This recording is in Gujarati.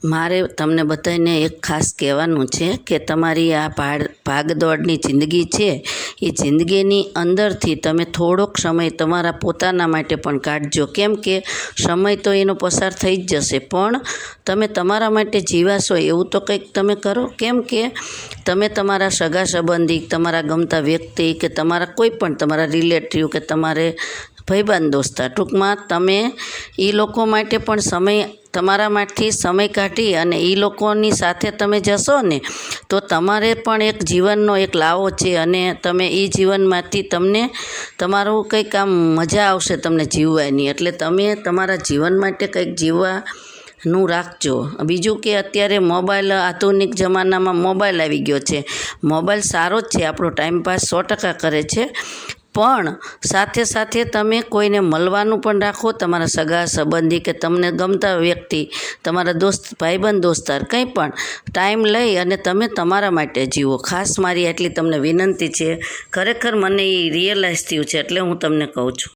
મારે તમને બધાને એક ખાસ કહેવાનું છે કે તમારી આ ભાગદોડની જિંદગી છે એ જિંદગીની અંદરથી તમે થોડોક સમય તમારા પોતાના માટે પણ કાઢજો. કેમ કે સમય તો એનો પસાર થઈ જ જશે, પણ તમે તમારા માટે જીવાશો એવું તો કંઈક તમે કરો. કેમ કે તમે તમારા સગા સંબંધી, તમારા ગમતા વ્યક્તિ કે તમારા કોઈ પણ તમારા રિલેટિવ કે તમારે ભાઈબંધ દોસ્તાર, ટૂંકમાં તમે એ લોકો માટે પણ સમય તમારામાંથી સમય કાઢી અને એ લોકોની સાથે તમે જશો ને તો તમારે પણ એક જીવનનો એક લાવો છે અને તમે એ જીવનમાંથી તમને તમારું કંઈક આમ મજા આવશે તમને જીવવાની. એટલે તમે તમારા જીવન માટે કંઈક જીવવાનું રાખજો. બીજું કે અત્યારે મોબાઈલ, આધુનિક જમાનામાં મોબાઈલ આવી ગયો છે. મોબાઈલ સારો જ છે, આપણો ટાઈમપાસ 100% કરે છે, પણ સાથે સાથે તમે કોઈને મળવાનું પણ રાખો. તમારા સગા સંબંધી કે તમને ગમતા વ્યક્તિ, તમારા દોસ્ત, ભાઈબંધ દોસ્તાર, કંઈ પણ ટાઈમ લઈ અને તમે તમારા માટે જીવો. ખાસ મારી આટલી તમને વિનંતી છે. ખરેખર મને એ રિયલાઇઝ થયું છે એટલે હું તમને કહું છું.